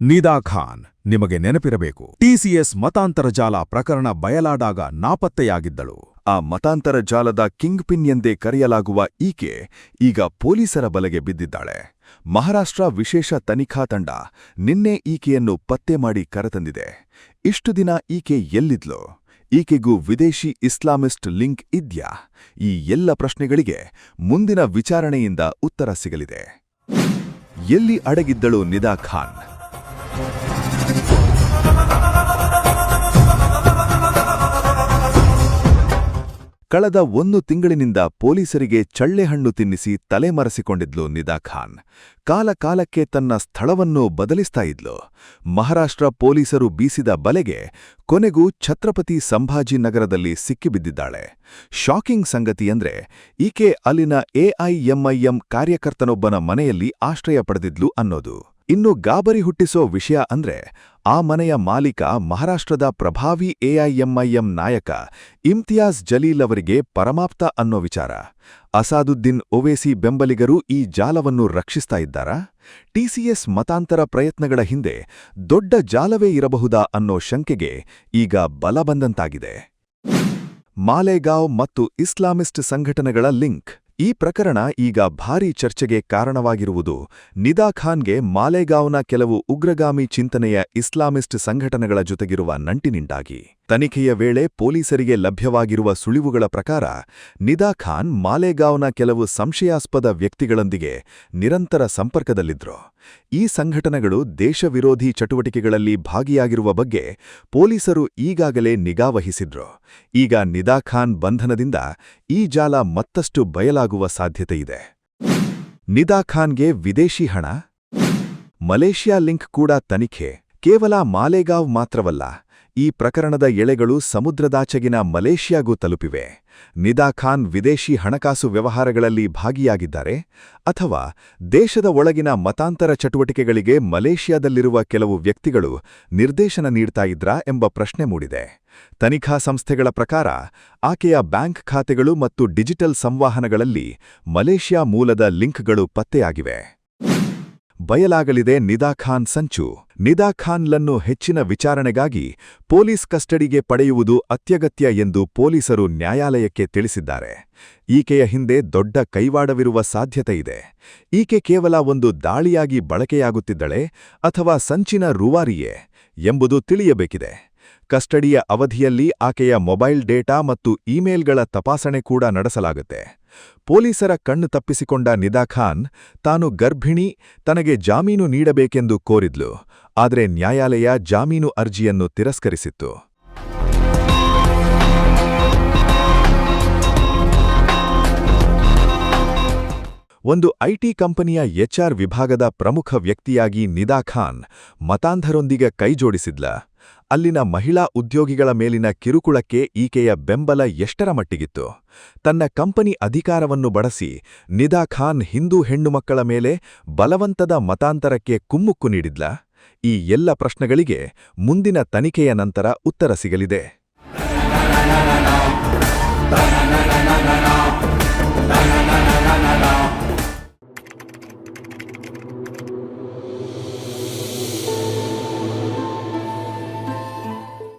ನಿದಾ ಖಾನ್ ನಿಮಗೆ ನೆನಪಿರಬೇಕು. ಟಿಸಿಎಸ್ ಮತಾಂತರ ಜಾಲ ಪ್ರಕರಣ ಬಯಲಾದಾಗ ನಾಪತ್ತೆಯಾಗಿದ್ದಳು. ಆ ಮತಾಂತರ ಜಾಲದ ಕಿಂಗ್ ಪಿನ್ ಎಂದೇ ಕರೆಯಲಾಗುವ ಈಕೆ ಈಗ ಪೊಲೀಸರ ಬಲೆಗೆ ಬಿದ್ದಿದ್ದಾಳೆ. ಮಹಾರಾಷ್ಟ್ರ ವಿಶೇಷ ತನಿಖಾ ತಂಡ ನಿನ್ನೆ ಈಕೆಯನ್ನು ಪತ್ತೆ ಮಾಡಿ ಕರೆತಂದಿದೆ. ಇಷ್ಟು ದಿನ ಈಕೆ ಎಲ್ಲಿದ್ಲು? ಈಕೆಗೂ ವಿದೇಶಿ ಇಸ್ಲಾಮಿಸ್ಟ್ ಲಿಂಕ್ ಇದ್ಯಾ? ಈ ಎಲ್ಲ ಪ್ರಶ್ನೆಗಳಿಗೆ ಮುಂದಿನ ವಿಚಾರಣೆಯಿಂದ ಉತ್ತರ ಸಿಗಲಿದೆ. ಎಲ್ಲಿ ಅಡಗಿದ್ದಳು ನಿದಾ ಖಾನ್? ಕಳೆದ 1 ತಿಂಗಳಿನಿಂದ ಪೊಲೀಸರಿಗೆ ಚಳ್ಳೆಹಣ್ಣು ತಿನ್ನಿಸಿ ತಲೆಮರೆಸಿಕೊಂಡಿದ್ಲು ನಿದಾ ಖಾನ್. ಕಾಲಕಾಲಕ್ಕೆ ತನ್ನ ಸ್ಥಳವನ್ನು ಬದಲಿಸ್ತಾ ಇದ್ಲು. ಮಹಾರಾಷ್ಟ್ರ ಪೊಲೀಸರು ಬೀಸಿದ ಬಲೆಗೆ ಕೊನೆಗೂ ಛತ್ರಪತಿ ಸಂಭಾಜಿನಗರದಲ್ಲಿ ಸಿಕ್ಕಿಬಿದ್ದಿದ್ದಾಳೆ. ಶಾಕಿಂಗ್ ಸಂಗತಿಯಂದ್ರೆ ಈಕೆ ಅಲ್ಲಿನ ಎಐಎಂಐಎಂ ಕಾರ್ಯಕರ್ತನೊಬ್ಬನ ಮನೆಯಲ್ಲಿ ಆಶ್ರಯ ಪಡೆದಿದ್ಲು ಅನ್ನೋದು. ಇನ್ನು ಗಾಬರಿ ಹುಟ್ಟಿಸೋ ವಿಷಯ ಅಂದ್ರೆ ಆ ಮನೆಯ ಮಾಲೀಕ ಮಹಾರಾಷ್ಟ್ರದ ಪ್ರಭಾವಿ ಎಐಎಂಐಎಂ ನಾಯಕ ಇಮ್ತಿಯಾಜ್ ಜಲೀಲ್ ಅವರಿಗೆ ಪರಮಾಪ್ತ ಅನ್ನೋ ವಿಚಾರ. ಅಸಾದುದ್ದೀನ್ ಒವೇಸಿ ಬೆಂಬಲಿಗರು ಈ ಜಾಲವನ್ನು ರಕ್ಷಿಸ್ತಾ ಇದ್ದಾರಾ? ಟಿಸಿಎಸ್ ಮತಾಂತರ ಪ್ರಯತ್ನಗಳ ಹಿಂದೆ ದೊಡ್ಡ ಜಾಲವೇ ಇರಬಹುದಾ ಅನ್ನೋ ಶಂಕೆಗೆ ಈಗ ಬಲ ಬಂದಂತಾಗಿದೆ. ಮಾಲೇಗಾಂವ್ ಮತ್ತು ಇಸ್ಲಾಮಿಸ್ಟ್ ಸಂಘಟನೆಗಳ ಲಿಂಕ್. ಈ ಪ್ರಕರಣ ಈಗ ಭಾರೀ ಚರ್ಚೆಗೆ ಕಾರಣವಾಗಿರುವುದು ನಿದಾ ಖಾನ್ಗೆ ಮಾಲೇಗಾಂವ್ನ ಕೆಲವು ಉಗ್ರಗಾಮಿ ಚಿಂತನೆಯ ಇಸ್ಲಾಮಿಸ್ಟ್ ಸಂಘಟನೆಗಳ ಜೊತೆಗಿರುವ ನಂಟಿನಿಂದಾಗಿ. ತನಿಖೆಯ ವೇಳೆ ಪೊಲೀಸರಿಗೆ ಲಭ್ಯವಾಗಿರುವ ಸುಳಿವುಗಳ ಪ್ರಕಾರ ನಿದಾ ಖಾನ್ ಮಾಲೇಗಾಂವ್ನ ಕೆಲವು ಸಂಶಯಾಸ್ಪದ ವ್ಯಕ್ತಿಗಳೊಂದಿಗೆ ನಿರಂತರ ಸಂಪರ್ಕದಲ್ಲಿದ್ರು. ಈ ಸಂಘಟನೆಗಳು ದೇಶವಿರೋಧಿ ಚಟುವಟಿಕೆಗಳಲ್ಲಿ ಭಾಗಿಯಾಗಿರುವ ಬಗ್ಗೆ ಪೊಲೀಸರು ಈಗಾಗಲೇ ನಿಗಾ ವಹಿಸಿದ್ರು. ಈಗ ನಿದಾ ಖಾನ್ ಬಂಧನದಿಂದ ಈ ಜಾಲ ಮತ್ತಷ್ಟು ಬಯಲಾಗುವ ಸಾಧ್ಯತೆಯಿದೆ. ನಿದಾ ಖಾನ್ಗೆ ವಿದೇಶಿ ಹಣ? ಮಲೇಷ್ಯಾ ಲಿಂಕ್ ಕೂಡ ತನಿಖೆ. ಕೇವಲ ಮಾಲೇಗಾಂವ್ ಮಾತ್ರವಲ್ಲ, ಈ ಪ್ರಕರಣದ ಎಳೆಗಳು ಸಮುದ್ರದಾಚೆಗಿನ ಮಲೇಷ್ಯಾಗೂ ತಲುಪಿವೆ. ನಿದಾ ಖಾನ್ ವಿದೇಶಿ ಹಣಕಾಸು ವ್ಯವಹಾರಗಳಲ್ಲಿ ಭಾಗಿಯಾಗಿದ್ದಾರೆ ಅಥವಾ ದೇಶದ ಒಳಗಿನ ಮತಾಂತರ ಚಟುವಟಿಕೆಗಳಿಗೆ ಮಲೇಷ್ಯಾದಲ್ಲಿರುವ ಕೆಲವು ವ್ಯಕ್ತಿಗಳು ನಿರ್ದೇಶನ ನೀಡ್ತಾ ಇದ್ರಾ ಎಂಬ ಪ್ರಶ್ನೆ ಮೂಡಿದೆ. ತನಿಖಾ ಸಂಸ್ಥೆಗಳ ಪ್ರಕಾರ ಆಕೆಯ ಬ್ಯಾಂಕ್ ಖಾತೆಗಳು ಮತ್ತು ಡಿಜಿಟಲ್ ಸಂವಹನಗಳಲ್ಲಿ ಮಲೇಷ್ಯಾ ಮೂಲದ ಲಿಂಕ್ಗಳು ಪತ್ತೆಯಾಗಿವೆ. ಬಯಲಾಗಲಿದೆ ನಿದಾ ಖಾನ್ ಸಂಚು. ನಿದಾ ಖಾನ್ಲನ್ನು ಹೆಚ್ಚಿನ ವಿಚಾರಣೆಗಾಗಿ ಪೊಲೀಸ್ ಕಸ್ಟಡಿಗೆ ಪಡೆಯುವುದು ಅತ್ಯಗತ್ಯ ಎಂದು ಪೊಲೀಸರು ನ್ಯಾಯಾಲಯಕ್ಕೆ ತಿಳಿಸಿದ್ದಾರೆ. ಈಕೆಯ ಹಿಂದೆ ದೊಡ್ಡ ಕೈವಾಡವಿರುವ ಸಾಧ್ಯತೆಯಿದೆ. ಈಕೆ ಕೇವಲ ಒಂದು ದಾಳಿಯಾಗಿ ಬಳಕೆಯಾಗುತ್ತಿದ್ದಳೆ ಅಥವಾ ಸಂಚಿನ ರೂವಾರಿಯೇ ಎಂಬುದು ತಿಳಿಯಬೇಕಿದೆ. ಕಸ್ಟಡಿಯ ಅವಧಿಯಲ್ಲಿ ಆಕೆಯ ಮೊಬೈಲ್ ಡೇಟಾ ಮತ್ತು ಇಮೇಲ್ಗಳ ತಪಾಸಣೆ ಕೂಡ ನಡೆಸಲಾಗುತ್ತೆ. ಪೊಲೀಸರ ಕಣ್ಣು ತಪ್ಪಿಸಿಕೊಂಡ ನಿದಾ ಖಾನ್ ತಾನು ಗರ್ಭಿಣಿ, ತನಗೆ ಜಾಮೀನು ನೀಡಬೇಕೆಂದು ಕೋರಿದ್ಲು. ಆದರೆ ನ್ಯಾಯಾಲಯ ಜಾಮೀನು ಅರ್ಜಿಯನ್ನು ತಿರಸ್ಕರಿಸಿತ್ತು. ಒಂದು ಐಟಿ ಕಂಪನಿಯ ಎಚ್ಆರ್ ವಿಭಾಗದ ಪ್ರಮುಖ ವ್ಯಕ್ತಿಯಾಗಿ ನಿದಾ ಖಾನ್ ಮತಾಂಧರೊಂದಿಗೆ ಕೈಜೋಡಿಸಿದ್ಲ. ಅಲ್ಲಿನ ಮಹಿಳಾ ಉದ್ಯೋಗಿಗಳ ಮೇಲಿನ ಕಿರುಕುಳಕ್ಕೆ ಈಕೆಯ ಬೆಂಬಲ ಎಷ್ಟರ ಮಟ್ಟಿಗಿತ್ತು? ತನ್ನ ಕಂಪನಿ ಅಧಿಕಾರವನ್ನು ಬಳಸಿ ನಿದಾ ಖಾನ್ ಹಿಂದೂ ಹೆಣ್ಣುಮಕ್ಕಳ ಮೇಲೆ ಬಲವಂತದ ಮತಾಂತರಕ್ಕೆ ಕುಮ್ಮಕ್ಕು ನೀಡಿದ್ಲ? ಈ ಎಲ್ಲ ಪ್ರಶ್ನೆಗಳಿಗೆ ಮುಂದಿನ ತನಿಖೆಯ ನಂತರ ಉತ್ತರ ಸಿಗಲಿದೆ.